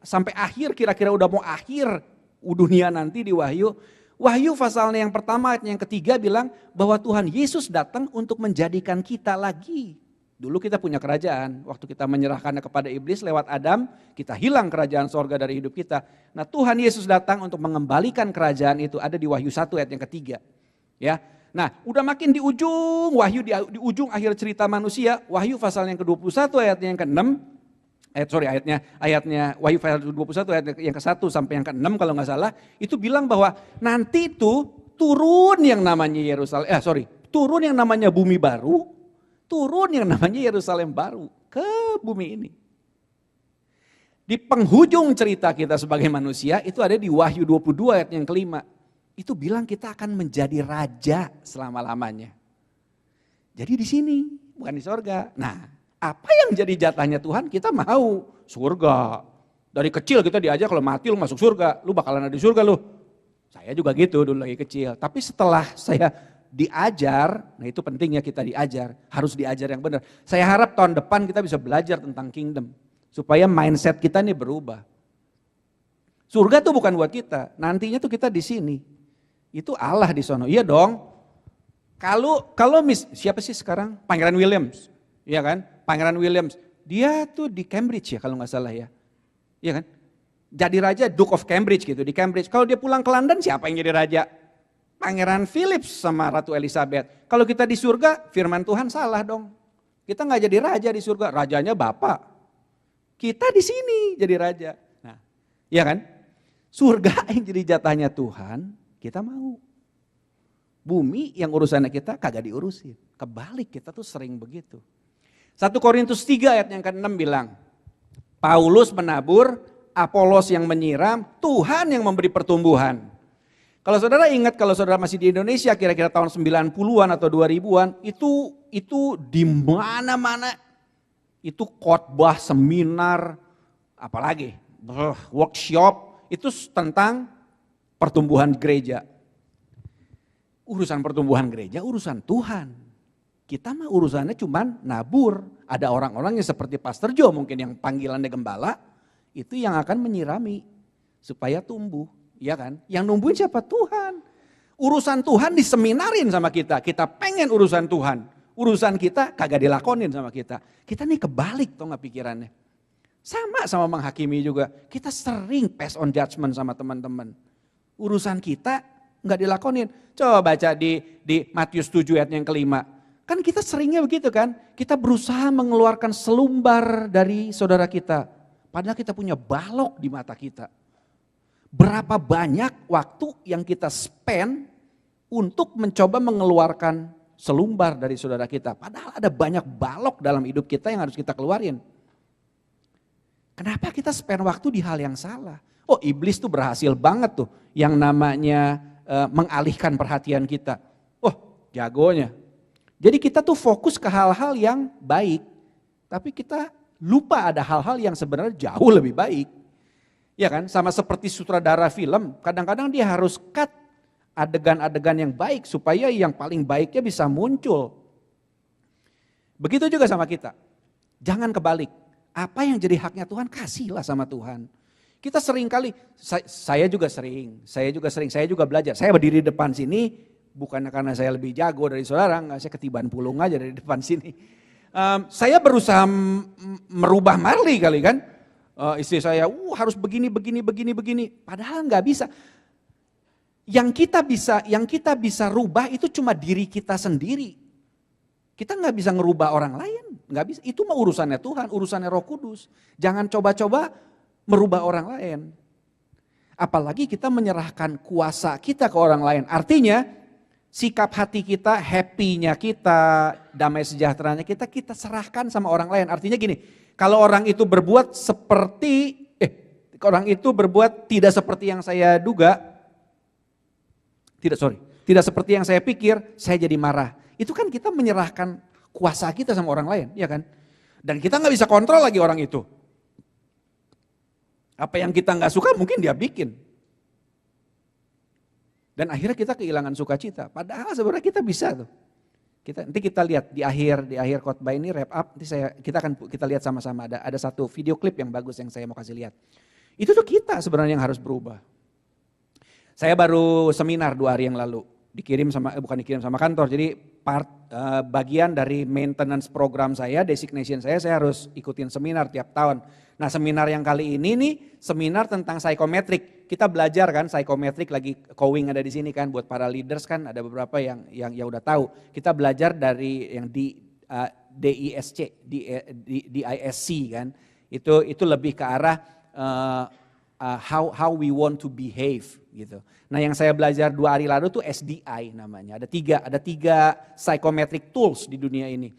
sampai akhir, kira-kira udah mau akhir dunia nanti di Wahyu. Wahyu pasalnya yang pertama ayat yang ketiga bilang bahwa Tuhan Yesus datang untuk menjadikan kita lagi. Dulu kita punya kerajaan, waktu kita menyerahkannya kepada iblis lewat Adam, kita hilang kerajaan sorga dari hidup kita. Nah Tuhan Yesus datang untuk mengembalikan kerajaan itu, ada di Wahyu 1 ayat yang ketiga. Ya, nah udah makin di ujung, Wahyu di ujung akhir cerita manusia, Wahyu pasal yang ke-21 ayatnya yang ke-6, ayatnya Wahyu pasal 21 ayat yang ke-1 sampai yang ke-6 kalau nggak salah, itu bilang bahwa nanti itu turun yang namanya turun yang namanya bumi baru, turun yang namanya Yerusalem baru ke bumi ini. Di penghujung cerita kita sebagai manusia itu ada di Wahyu 22 ayat yang kelima. Itu bilang kita akan menjadi raja selama-lamanya. Jadi di sini, bukan di sorga. Nah, apa yang jadi jatahnya Tuhan? Kita mau surga. Dari kecil kita diajar kalau mati lu masuk surga, lu bakalan ada di surga lu. Saya juga gitu dulu lagi kecil. Tapi setelah saya diajar, nah itu pentingnya kita diajar, harus diajar yang benar. Saya harap tahun depan kita bisa belajar tentang kingdom, supaya mindset kita ini berubah. Surga tuh bukan buat kita, nantinya tuh kita di sini. Itu Allah di sono, iya dong. Kalau siapa sih sekarang? Pangeran Williams, iya kan? Pangeran Williams, dia tuh di Cambridge ya kalau nggak salah ya, iya kan? Jadi raja Duke of Cambridge gitu di Cambridge. Kalau dia pulang ke London siapa yang jadi raja? Pangeran Philip sama Ratu Elizabeth. Kalau kita di surga, firman Tuhan salah dong. Kita nggak jadi raja di surga, rajanya Bapak. Kita di sini jadi raja. Nah, ya kan? Surga yang jadi jatahnya Tuhan, kita mau. Bumi yang urusannya kita kagak diurusin. Kebalik, kita tuh sering begitu. 1 Korintus 3 ayat yang ke-6 bilang, Paulus menabur, Apolos yang menyiram, Tuhan yang memberi pertumbuhan. Kalau saudara ingat, kalau saudara masih di Indonesia kira-kira tahun 90-an atau 2000-an, itu di mana-mana itu khotbah, seminar, apalagi workshop itu tentang pertumbuhan gereja. Urusan pertumbuhan gereja urusan Tuhan. Kita mah urusannya cuman nabur. Ada orang-orang yang seperti Pastor Joe mungkin yang panggilannya gembala, itu yang akan menyirami supaya tumbuh. Ya kan? Yang numbuhin siapa? Tuhan. Urusan Tuhan diseminarin sama kita. Kita pengen urusan Tuhan. Urusan kita kagak dilakonin sama kita. Kita nih kebalik tau gak pikirannya. Sama menghakimi juga. Kita sering pass on judgment sama teman-teman. Urusan kita gak dilakonin. Coba baca di Matius 7 ayat yang kelima. Kan kita seringnya begitu kan. Kita berusaha mengeluarkan selumbar dari saudara kita. Padahal kita punya balok di mata kita. Berapa banyak waktu yang kita spend untuk mencoba mengeluarkan selumbar dari saudara kita. Padahal ada banyak balok dalam hidup kita yang harus kita keluarin. Kenapa kita spend waktu di hal yang salah? Oh, iblis tuh berhasil banget tuh yang namanya mengalihkan perhatian kita. Oh, jagonya. Jadi kita tuh fokus ke hal-hal yang baik. Tapi kita lupa ada hal-hal yang sebenarnya jauh lebih baik. Ya kan, sama seperti sutradara film, kadang-kadang dia harus cut adegan-adegan yang baik supaya yang paling baiknya bisa muncul. Begitu juga sama kita. Jangan kebalik. Apa yang jadi haknya Tuhan, kasihlah sama Tuhan. Kita sering kali, saya juga belajar. Saya berdiri di depan sini, bukan karena saya lebih jago dari saudara, enggak, saya ketiban pulung aja dari depan sini. Saya berusaha merubah Marley kali kan. Istri saya harus begini. Padahal nggak bisa. Yang kita bisa rubah itu cuma diri kita sendiri. Kita nggak bisa ngerubah orang lain, nggak bisa. Itu mah urusannya Tuhan, urusannya Roh Kudus. Jangan coba-coba merubah orang lain. Apalagi kita menyerahkan kuasa kita ke orang lain. Artinya sikap hati kita, happy-nya kita, damai sejahteranya kita serahkan sama orang lain. Artinya gini. Kalau orang itu berbuat tidak seperti yang saya duga, tidak seperti yang saya pikir, saya jadi marah. Itu kan kita menyerahkan kuasa kita sama orang lain, ya kan? Dan kita nggak bisa kontrol lagi orang itu. Apa yang kita nggak suka mungkin dia bikin. Dan akhirnya kita kehilangan sukacita. Padahal sebenarnya kita bisa tuh. Nanti kita lihat di akhir khotbah ini wrap up, nanti kita lihat sama-sama ada satu video klip yang bagus yang saya mau kasih lihat. Itu tuh kita sebenarnya yang harus berubah. Saya baru seminar 2 hari yang lalu, bukan dikirim sama kantor, jadi bagian dari maintenance program saya, designation saya harus ikutin seminar tiap tahun. Nah, seminar yang kali ini nih seminar tentang psikometrik. Kita belajar kan psikometrik, lagi Kowing ada di sini kan, buat para leaders kan ada beberapa yang udah tahu. Kita belajar dari yang di DISC, DISC kan. Itu lebih ke arah how we want to behave gitu. Nah, yang saya belajar 2 hari lalu tuh SDI namanya. Ada tiga psychometric tools di dunia ini.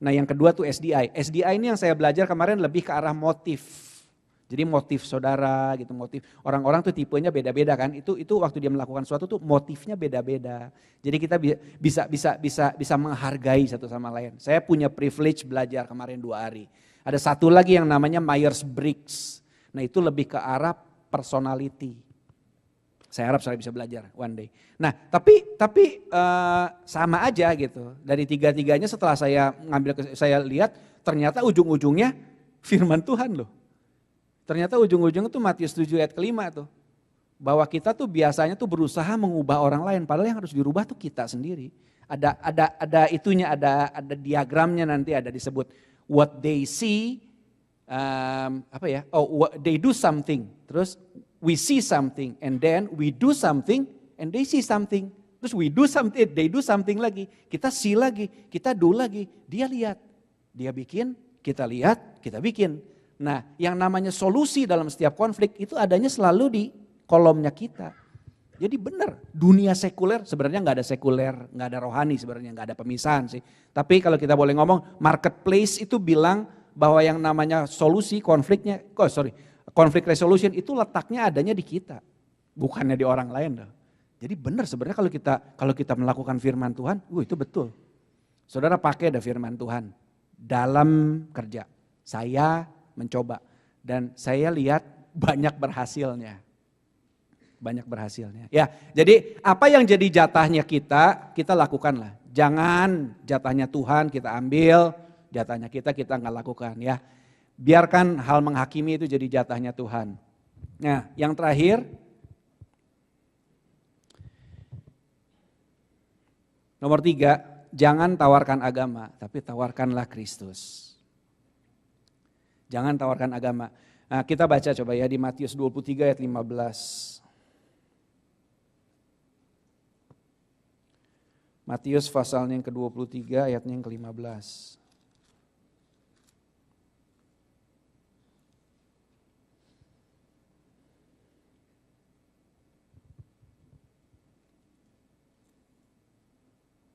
Nah, yang kedua tuh SDI. SDI ini yang saya belajar kemarin lebih ke arah motif. Jadi motif saudara gitu, motif. Orang-orang tuh tipenya beda-beda kan. Itu waktu dia melakukan sesuatu tuh motifnya beda-beda. Jadi kita bisa menghargai satu sama lain. Saya punya privilege belajar kemarin 2 hari. Ada satu lagi yang namanya Myers-Briggs. Nah, itu lebih ke arah personality. Saya harap saya bisa belajar one day. Nah, tapi sama aja gitu. Dari tiga-tiganya setelah saya lihat, ternyata ujung-ujungnya firman Tuhan loh. Ternyata ujung-ujungnya tuh Matius 7 ayat kelima tuh. Bahwa kita tuh biasanya tuh berusaha mengubah orang lain, padahal yang harus dirubah tuh kita sendiri. Ada itunya, ada diagramnya nanti ada disebut what they see, they do something, terus we see something, and then we do something, and they see something. Terus we do something, they do something lagi. Kita see lagi, kita do lagi. Dia lihat, dia bikin, kita lihat, kita bikin. Nah, yang namanya solusi dalam setiap konflik itu adanya selalu di kolomnya kita. Jadi benar, dunia sekuler sebenarnya nggak ada sekuler, nggak ada rohani sebenarnya, nggak ada pemisahan sih. Tapi kalau kita boleh ngomong, marketplace itu bilang bahwa yang namanya solusi konflik resolution itu letaknya adanya di kita, bukannya di orang lain. Jadi benar sebenarnya kalau kita melakukan firman Tuhan, itu betul. Saudara pakai ada firman Tuhan dalam kerja. Saya mencoba dan saya lihat banyak berhasilnya. Banyak berhasilnya. Ya, jadi apa yang jadi jatahnya kita lakukanlah. Jangan jatahnya Tuhan kita ambil, jatahnya kita nggak lakukan ya. Biarkan hal menghakimi itu jadi jatahnya Tuhan. Nah, yang terakhir, nomor 3, jangan tawarkan agama, tapi tawarkanlah Kristus. Jangan tawarkan agama. Nah, kita baca coba ya di Matius 23 ayat 15. Matius pasalnya yang ke-23 ayatnya yang ke-15.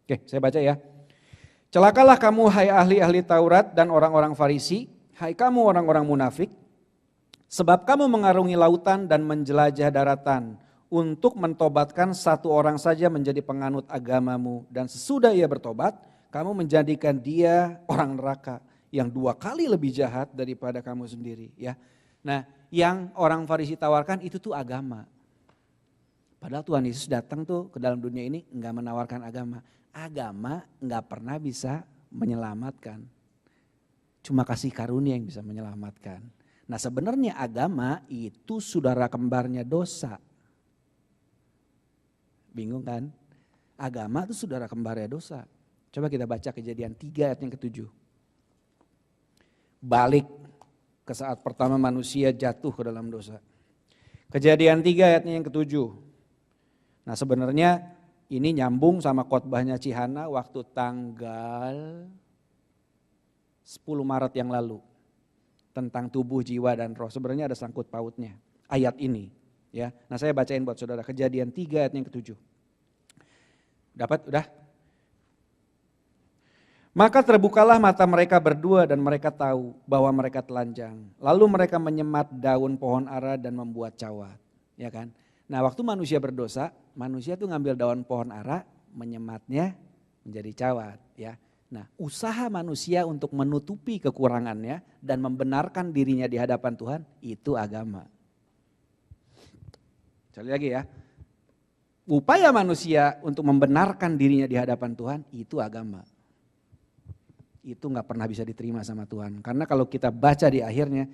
Oke, saya baca ya. Celakalah kamu hai ahli-ahli Taurat dan orang-orang Farisi, hai kamu orang-orang munafik, sebab kamu mengarungi lautan dan menjelajah daratan untuk mentobatkan satu orang saja menjadi penganut agamamu. Dan sesudah ia bertobat, kamu menjadikan dia orang neraka yang 2 kali lebih jahat daripada kamu sendiri. Ya. Nah, yang orang Farisi tawarkan itu tuh agama. Padahal Tuhan Yesus datang tuh ke dalam dunia ini enggak menawarkan agama. Agama enggak pernah bisa menyelamatkan. Cuma kasih karunia yang bisa menyelamatkan. Nah, sebenarnya agama itu saudara kembarnya dosa. Bingung kan? Agama itu saudara kembarnya dosa. Coba kita baca Kejadian 3 ayat yang ke-7. Balik ke saat pertama manusia jatuh ke dalam dosa. Kejadian 3 ayatnya yang ke-7. Nah, sebenarnya ini nyambung sama khotbahnya Cihana waktu tanggal 10 Maret yang lalu. Tentang tubuh, jiwa, dan roh. Sebenarnya ada sangkut pautnya. Ayat ini. Ya, nah saya bacain buat saudara Kejadian 3 ayat yang ke-7. Dapat? Udah? Maka terbukalah mata mereka berdua dan mereka tahu bahwa mereka telanjang. Lalu mereka menyemat daun pohon ara dan membuat cawat. Ya kan? Nah, waktu manusia berdosa, manusia tuh ngambil daun pohon ara, menyematnya menjadi cawat, ya. Nah, usaha manusia untuk menutupi kekurangannya dan membenarkan dirinya di hadapan Tuhan itu agama. Sekali lagi ya. Upaya manusia untuk membenarkan dirinya di hadapan Tuhan itu agama. Itu gak pernah bisa diterima sama Tuhan. Karena kalau kita baca di akhirnya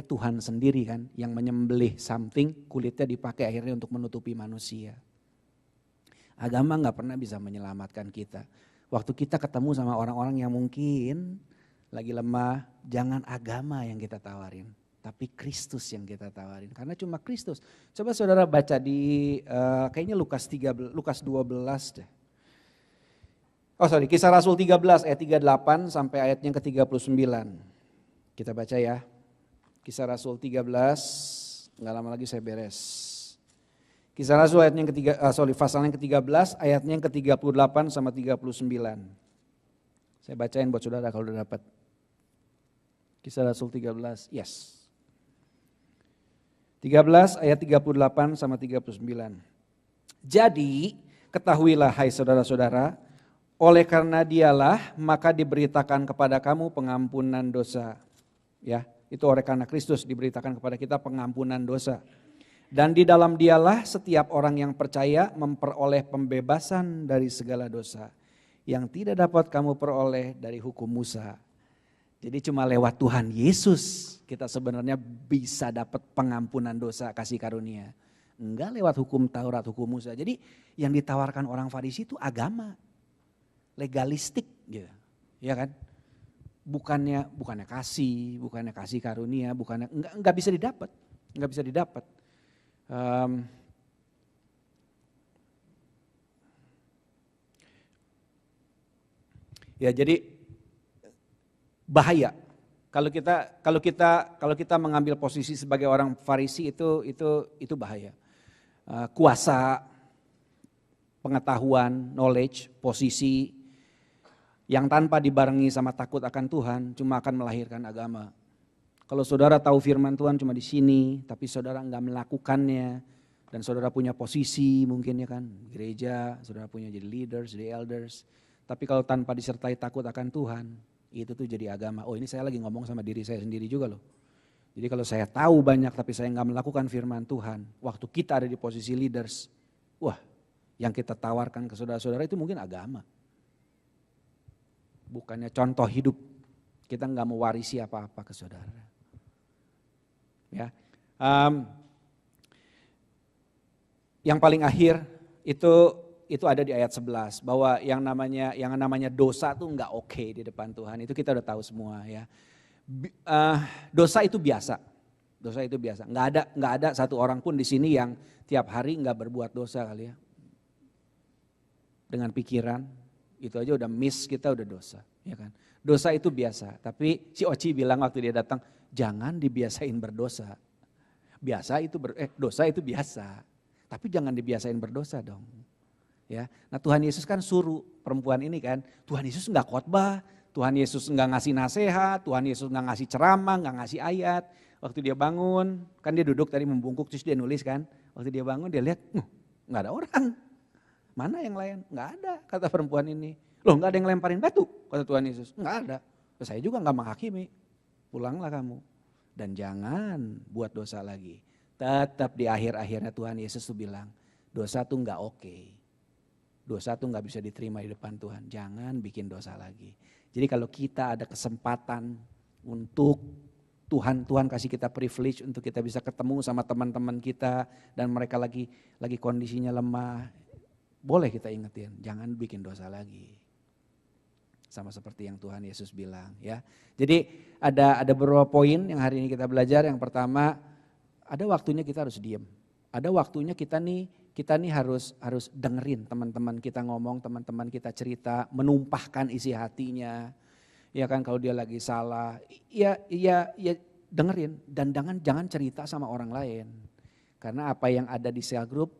Tuhan sendiri kan yang menyembelih something, kulitnya dipakai akhirnya untuk menutupi manusia. Agama gak pernah bisa menyelamatkan kita. Waktu kita ketemu sama orang-orang yang mungkin lagi lemah, jangan agama yang kita tawarin. Tapi Kristus yang kita tawarin. Karena cuma Kristus. Coba saudara baca di kayaknya Lukas 12 deh. Kisah Rasul 13 ayat 38 sampai ayatnya ke-39. Kita baca ya. Kisah Rasul 13, enggak lama lagi saya beres. Kisah Rasul ayatnya pasal yang ke-13 ayatnya yang ke-38 sama 39. Saya bacain buat saudara kalau udah dapat. Kisah Rasul 13, yes. 13 ayat 38 sama 39. Jadi ketahuilah hai saudara-saudara, oleh karena dialah maka diberitakan kepada kamu pengampunan dosa. Ya, itu oleh karena Kristus diberitakan kepada kita pengampunan dosa. Dan di dalam dialah setiap orang yang percaya memperoleh pembebasan dari segala dosa yang tidak dapat kamu peroleh dari hukum Musa. Jadi cuma lewat Tuhan Yesus kita sebenarnya bisa dapat pengampunan dosa, kasih karunia. Enggak lewat hukum Taurat, hukum Musa. Jadi yang ditawarkan orang Farisi itu agama. Legalistik gitu. Ya kan? Bukannya kasih karunia, enggak bisa didapat. Enggak bisa didapat. Ya jadi bahaya Kalau kita mengambil posisi sebagai orang Farisi itu bahaya. Kuasa, pengetahuan, knowledge, posisi yang tanpa dibarengi sama takut akan Tuhan cuma akan melahirkan agama. Kalau saudara tahu firman Tuhan cuma di sini, tapi saudara enggak melakukannya, dan saudara punya posisi mungkin ya kan, gereja, saudara punya jadi leaders, jadi elders, tapi kalau tanpa disertai takut akan Tuhan, itu tuh jadi agama. Oh ini saya lagi ngomong sama diri saya sendiri juga loh. Jadi kalau saya tahu banyak tapi saya enggak melakukan firman Tuhan, waktu kita ada di posisi leaders, wah yang kita tawarkan ke saudara-saudara itu mungkin agama. Bukannya contoh hidup, kita enggak mewarisi apa-apa ke saudara. Ya, yang paling akhir itu ada di ayat 11 bahwa yang namanya dosa tuh nggak oke di depan Tuhan, itu kita udah tahu semua ya. Dosa itu biasa, nggak ada satu orang pun di sini yang tiap hari nggak berbuat dosa kali ya. Dengan pikiran itu aja udah miss, kita udah dosa, ya kan. Dosa itu biasa, tapi si Oci bilang waktu dia datang, jangan dibiasain berdosa. Dosa itu biasa, tapi jangan dibiasain berdosa dong. Ya, nah Tuhan Yesus kan suruh perempuan ini kan, Tuhan Yesus nggak khotbah, Tuhan Yesus nggak ngasih nasihat, Tuhan Yesus nggak ngasih ceramah, nggak ngasih ayat. Waktu dia bangun, kan dia duduk tadi membungkuk terus dia nulis kan. Waktu dia bangun dia lihat, nggak ada orang. Mana yang lain? Nggak ada, kata perempuan ini. Loh nggak ada yang lemparin batu, kata Tuhan Yesus. Nggak ada, saya juga nggak menghakimi. Pulanglah kamu dan jangan buat dosa lagi. Tetap di akhir-akhirnya Tuhan Yesus tuh bilang, dosa tuh nggak oke. Dosa tuh nggak bisa diterima di depan Tuhan. Jangan bikin dosa lagi. Jadi kalau kita ada kesempatan untuk Tuhan kasih kita privilege untuk kita bisa ketemu sama teman-teman kita dan mereka lagi kondisinya lemah, boleh kita ingetin, jangan bikin dosa lagi. Sama seperti yang Tuhan Yesus bilang ya. Jadi ada beberapa poin yang hari ini kita belajar. Yang pertama, ada waktunya kita harus diam. Ada waktunya kita nih harus dengerin teman-teman kita ngomong, teman-teman kita cerita, menumpahkan isi hatinya. Ya kan, kalau dia lagi salah, ya dengerin dan jangan cerita sama orang lain. Karena apa yang ada di cell group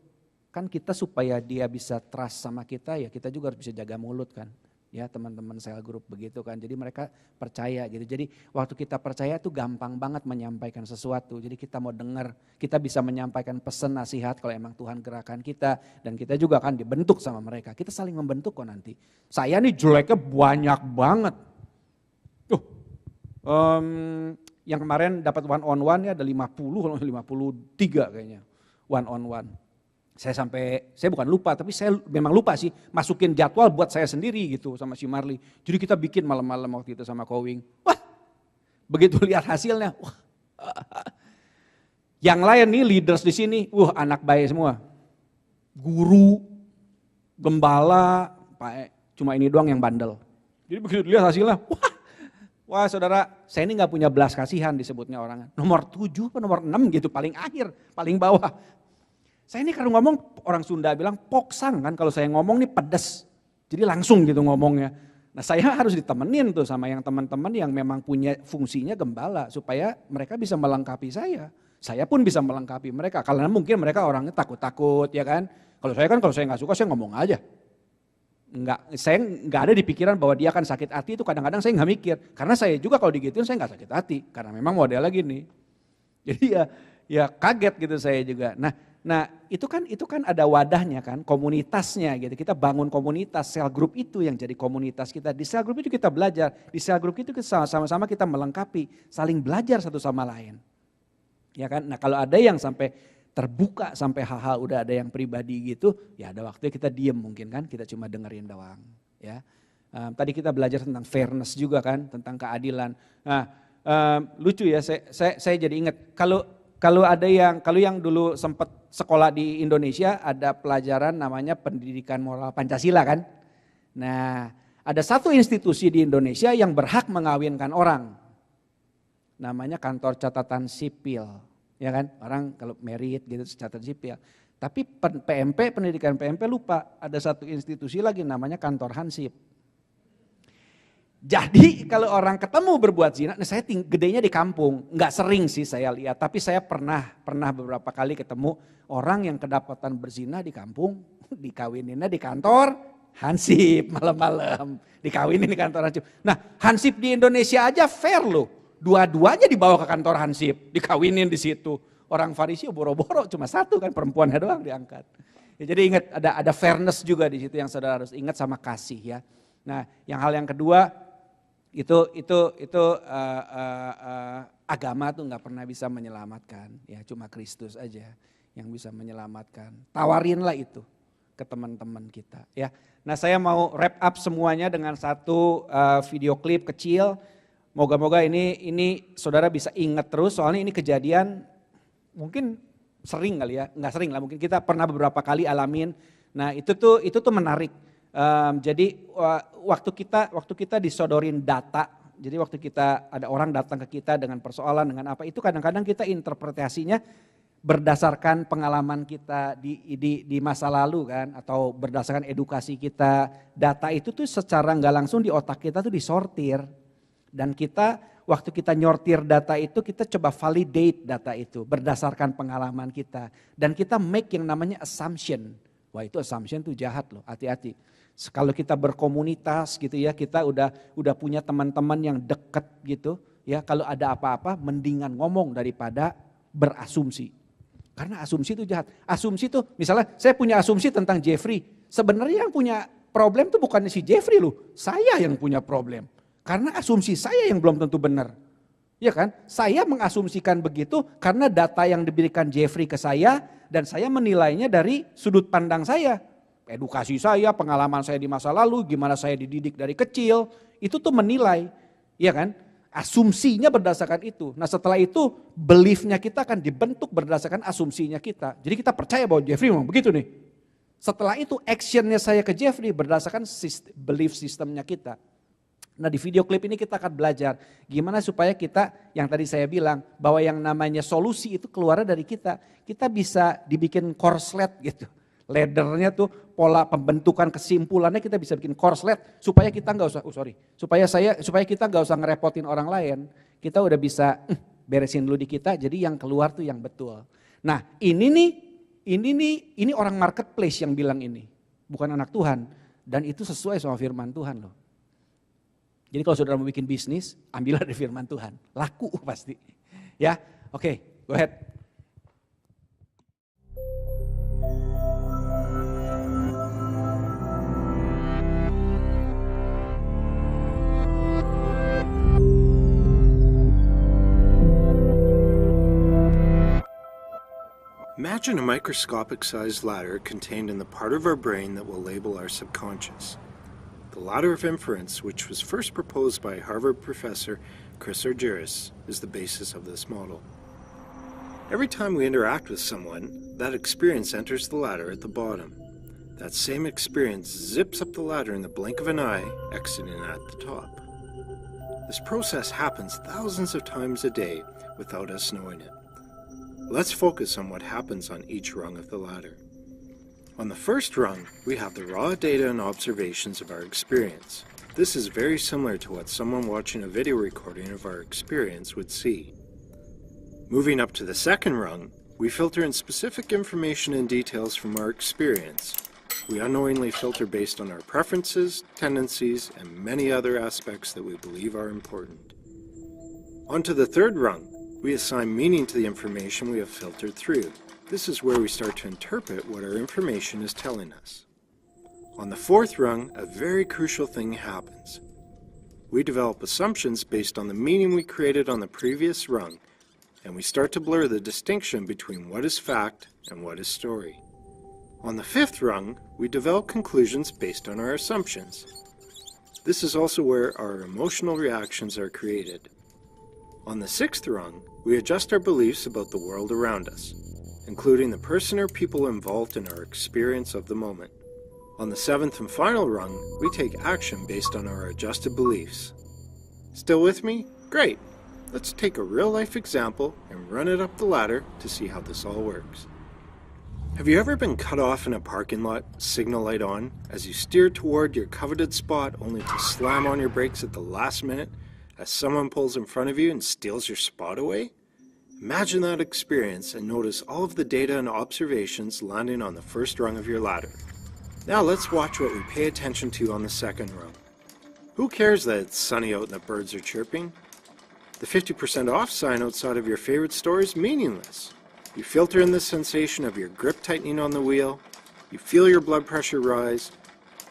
kan kita supaya dia bisa trust sama kita, ya kita juga harus bisa jaga mulut kan. Ya teman-teman cell group begitu kan, jadi mereka percaya gitu. Jadi waktu kita percaya itu gampang banget menyampaikan sesuatu. Jadi kita mau dengar, kita bisa menyampaikan pesan nasihat kalau emang Tuhan gerakan kita. Dan kita juga kan dibentuk sama mereka, kita saling membentuk kok nanti. Saya nih jeleknya banyak banget. Yang kemarin dapat one on one ya ada 50, 53 kayaknya one on one. Saya bukan lupa, tapi saya memang lupa sih masukin jadwal buat saya sendiri gitu sama si Marley. Jadi kita bikin malam-malam waktu itu sama Kowing. Wah, begitu lihat hasilnya, wah. Yang lain nih leaders di sini, anak baik semua. Guru, gembala, cuma ini doang yang bandel. Jadi begitu lihat hasilnya, wah saudara, saya ini gak punya belas kasihan disebutnya orang. Nomor 7 atau nomor 6 gitu, paling akhir, paling bawah. Saya ini kalau ngomong, orang Sunda bilang poksang kan, kalau saya ngomong nih pedes. Jadi langsung gitu ngomongnya. Nah saya harus ditemenin tuh sama yang teman-teman yang memang punya fungsinya gembala. Supaya mereka bisa melengkapi saya. Saya pun bisa melengkapi mereka. Karena mungkin mereka orangnya takut-takut ya kan. Kalau saya gak suka saya ngomong aja. Saya nggak ada di pikiran bahwa dia akan sakit hati, itu kadang-kadang saya nggak mikir. Karena saya juga kalau digituin saya nggak sakit hati. Karena memang modelnya gini. Jadi ya kaget gitu saya juga. Nah itu kan ada wadahnya kan, komunitasnya gitu. Kita bangun komunitas, cell group itu yang jadi komunitas kita. Di cell group itu kita belajar, di cell group itu sama-sama kita melengkapi, saling belajar satu sama lain. Ya kan, nah kalau ada yang sampai terbuka sampai hal-hal udah ada yang pribadi gitu, ya ada waktunya kita diem mungkin kan, kita cuma dengerin doang. Ya, tadi kita belajar tentang fairness juga kan, tentang keadilan. Nah lucu ya, saya jadi ingat kalau yang dulu sempat sekolah di Indonesia ada pelajaran namanya pendidikan moral Pancasila kan. Nah ada satu institusi di Indonesia yang berhak mengawinkan orang. Namanya kantor catatan sipil. Ya kan, orang kalau merit gitu catatan sipil. Tapi pendidikan PMP lupa, ada satu institusi lagi namanya kantor hansip. Jadi kalau orang ketemu berbuat zina, nah saya gedenya di kampung, nggak sering sih saya lihat, tapi saya pernah beberapa kali ketemu orang yang kedapatan berzina di kampung, dikawininnya di kantor hansip malam-malam, dikawinin di kantor hansip. Nah hansip di Indonesia aja fair loh, dua-duanya dibawa ke kantor hansip, dikawinin di situ. Orang Farisi boro-boro cuma satu kan, perempuannya doang diangkat. Ya, jadi ingat ada fairness juga di situ yang saudara harus ingat sama kasih ya. Nah hal yang kedua, itu agama tuh nggak pernah bisa menyelamatkan, ya cuma Kristus aja yang bisa menyelamatkan. Tawarinlah itu ke teman-teman kita, ya. Nah saya mau wrap up semuanya dengan satu video klip kecil. Moga-moga ini saudara bisa ingat terus, soalnya ini kejadian mungkin sering kali ya, nggak sering lah, mungkin kita pernah beberapa kali alamin. Nah itu tuh menarik. Jadi waktu kita disodorin data, jadi waktu kita ada orang datang ke kita dengan persoalan dengan apa, itu kadang-kadang kita interpretasinya berdasarkan pengalaman kita di masa lalu kan, atau berdasarkan edukasi kita. Data itu tuh secara nggak langsung di otak kita tuh disortir, dan kita waktu kita nyortir data itu kita coba validate data itu berdasarkan pengalaman kita, dan kita make yang namanya assumption. Wah itu assumption tuh jahat loh, hati-hati. Kalau kita berkomunitas gitu ya, kita udah punya teman-teman yang deket gitu ya, kalau ada apa-apa mendingan ngomong daripada berasumsi. Karena asumsi itu jahat. Asumsi itu misalnya saya punya asumsi tentang Jeffrey, sebenarnya yang punya problem tuh bukan si Jeffrey loh, saya yang punya problem. Karena asumsi saya yang belum tentu benar. Ya kan? Saya mengasumsikan begitu karena data yang diberikan Jeffrey ke saya dan saya menilainya dari sudut pandang saya. Edukasi saya, pengalaman saya di masa lalu, gimana saya dididik dari kecil, itu tuh menilai, ya kan? Asumsinya berdasarkan itu. Nah setelah itu beliefnya kita akan dibentuk berdasarkan asumsinya kita. Jadi kita percaya bahwa Jeffrey memang begitu nih. Setelah itu actionnya saya ke Jeffrey berdasarkan belief sistemnya kita. Nah di video klip ini kita akan belajar gimana supaya kita, yang tadi saya bilang, bahwa yang namanya solusi itu keluar dari kita. Kita bisa dibikin korslet gitu. Laddernya tuh pola pembentukan kesimpulannya kita bisa bikin korslet supaya kita nggak usah supaya kita nggak usah ngerepotin orang lain. Kita udah bisa beresin dulu di kita, jadi yang keluar tuh yang betul. Nah ini orang marketplace yang bilang ini, bukan anak Tuhan, dan itu sesuai sama firman Tuhan loh. Jadi kalau saudara mau bikin bisnis, ambillah dari firman Tuhan, laku pasti. Ya, oke, go ahead. Imagine a microscopic-sized ladder contained in the part of our brain that will label our subconscious. The ladder of inference, which was first proposed by Harvard professor Chris Argyris, is the basis of this model. Every time we interact with someone, that experience enters the ladder at the bottom. That same experience zips up the ladder in the blink of an eye, exiting at the top. This process happens thousands of times a day without us knowing it. Let's focus on what happens on each rung of the ladder. On the first rung, we have the raw data and observations of our experience. This is very similar to what someone watching a video recording of our experience would see. Moving up to the second rung, we filter in specific information and details from our experience. We unknowingly filter based on our preferences, tendencies, and many other aspects that we believe are important. Onto the third rung, we assign meaning to the information we have filtered through. This is where we start to interpret what our information is telling us. On the fourth rung, a very crucial thing happens. We develop assumptions based on the meaning we created on the previous rung, and we start to blur the distinction between what is fact and what is story. On the fifth rung, we develop conclusions based on our assumptions. This is also where our emotional reactions are created. On the sixth rung, we adjust our beliefs about the world around us, including the person or people involved in our experience of the moment. On the seventh and final rung, we take action based on our adjusted beliefs. Still with me? Great! Let's take a real-life example and run it up the ladder to see how this all works. Have you ever been cut off in a parking lot, signal light on, as you steer toward your coveted spot only to slam on your brakes at the last minute as someone pulls in front of you and steals your spot away? Imagine that experience and notice all of the data and observations landing on the first rung of your ladder. Now let's watch what we pay attention to on the second rung. Who cares that it's sunny out and the birds are chirping? The 50% off sign outside of your favorite store is meaningless. You filter in the sensation of your grip tightening on the wheel, you feel your blood pressure rise,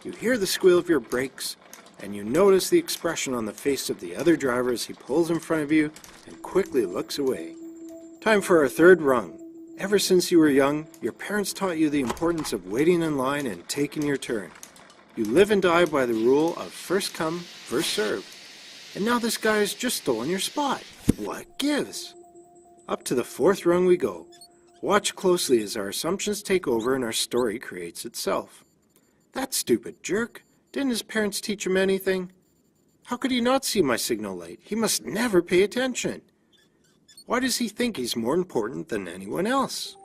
you hear the squeal of your brakes, and you notice the expression on the face of the other driver as he pulls in front of you and quickly looks away. Time for our third rung. Ever since you were young, your parents taught you the importance of waiting in line and taking your turn. You live and die by the rule of first come, first served. And now this guy has just stolen your spot. What gives? Up to the fourth rung we go. Watch closely as our assumptions take over and our story creates itself. That stupid jerk. Didn't his parents teach him anything? How could he not see my signal light? He must never pay attention. Why does he think he's more important than anyone else?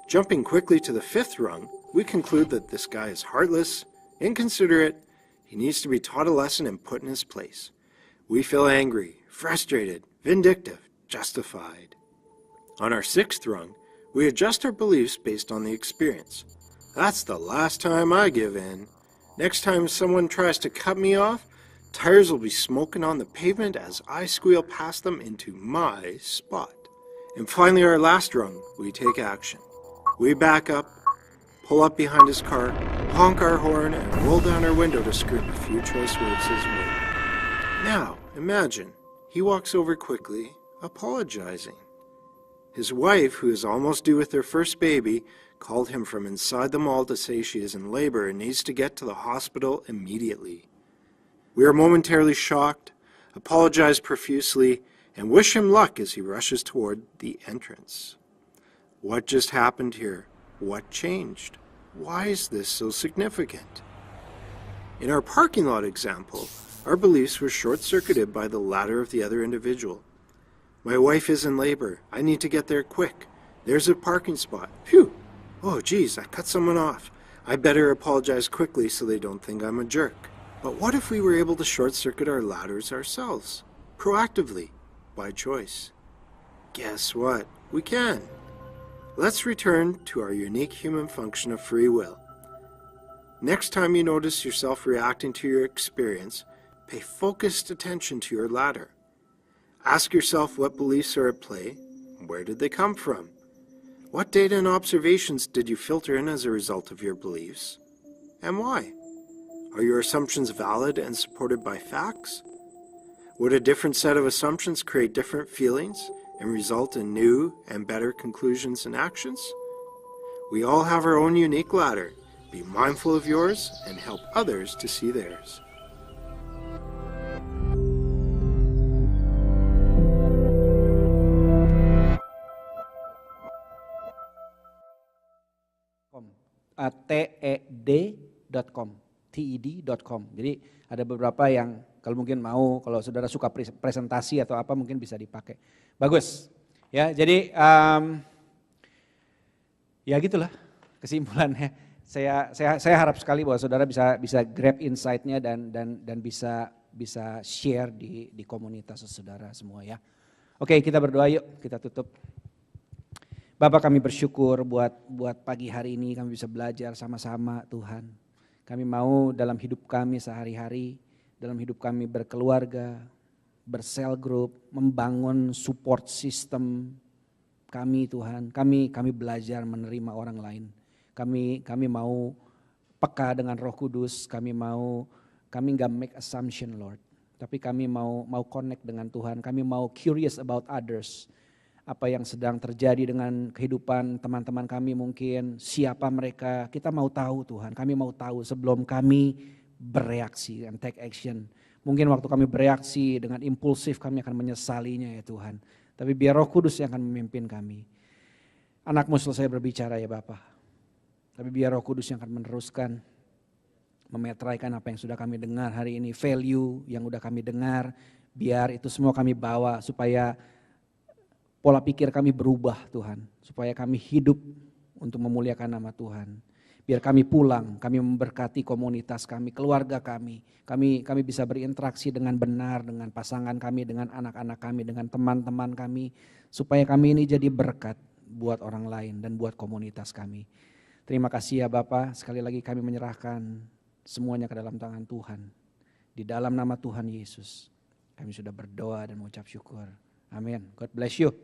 Jumping quickly to the fifth rung, we conclude that this guy is heartless, inconsiderate, he needs to be taught a lesson and put in his place. We feel angry, frustrated, vindictive, justified. On our sixth rung, we adjust our beliefs based on the experience. That's the last time I give in. Next time someone tries to cut me off, tires will be smoking on the pavement as I squeal past them into my spot. And finally, our last rung, we take action. We back up, pull up behind his car, honk our horn, and roll down our window to scream a few choice words his way. Now, imagine, he walks over quickly, apologizing. His wife, who is almost due with their first baby, called him from inside the mall to say she is in labor and needs to get to the hospital immediately. We are momentarily shocked, apologize profusely, and wish him luck as he rushes toward the entrance. What just happened here? What changed? Why is this so significant? In our parking lot example, our beliefs were short-circuited by the ladder of the other individual. My wife is in labor. I need to get there quick. There's a parking spot. Phew! Oh, geez, I cut someone off. I better apologize quickly so they don't think I'm a jerk. But what if we were able to short-circuit our ladders ourselves? Proactively, by choice. Guess what? We can. Let's return to our unique human function of free will. Next time you notice yourself reacting to your experience, pay focused attention to your ladder. Ask yourself what beliefs are at play. Where did they come from? What data and observations did you filter in as a result of your beliefs? And why? Are your assumptions valid and supported by facts? Would a different set of assumptions create different feelings and result in new and better conclusions and actions? We all have our own unique ladder. Be mindful of yours and help others to see theirs. TED.com, TED.com. Jadi ada beberapa yang kalau mungkin mau, kalau saudara suka presentasi atau apa mungkin bisa dipakai. Bagus, ya. Jadi ya gitulah kesimpulannya. Saya harap sekali bahwa saudara bisa grab insight-nya dan bisa share di komunitas saudara semua ya. Oke, kita berdoa yuk, kita tutup. Bapak, kami bersyukur buat pagi hari ini kami bisa belajar sama-sama Tuhan. Kami mau dalam hidup kami sehari-hari, dalam hidup kami berkeluarga, bersel group, membangun support system kami Tuhan. Kami belajar menerima orang lain. Kami mau peka dengan Roh Kudus, kami enggak make assumption Lord. Tapi kami mau connect dengan Tuhan, kami mau curious about others. Apa yang sedang terjadi dengan kehidupan teman-teman kami mungkin, siapa mereka, kita mau tahu Tuhan. Kami mau tahu sebelum kami bereaksi and take action. Mungkin waktu kami bereaksi dengan impulsif kami akan menyesalinya ya Tuhan. Tapi biar Roh Kudus yang akan memimpin kami. Anakmu selesai berbicara ya Bapa. Tapi biar Roh Kudus yang akan meneruskan, memetraikan apa yang sudah kami dengar hari ini, value yang sudah kami dengar, biar itu semua kami bawa supaya pola pikir kami berubah Tuhan, supaya kami hidup untuk memuliakan nama Tuhan. Biar kami pulang, kami memberkati komunitas kami, keluarga kami. Kami bisa berinteraksi dengan benar dengan pasangan kami, dengan anak-anak kami, dengan teman-teman kami. Supaya kami ini jadi berkat buat orang lain dan buat komunitas kami. Terima kasih ya Bapak, sekali lagi kami menyerahkan semuanya ke dalam tangan Tuhan. Di dalam nama Tuhan Yesus, kami sudah berdoa dan mengucap syukur. Amin. God bless you.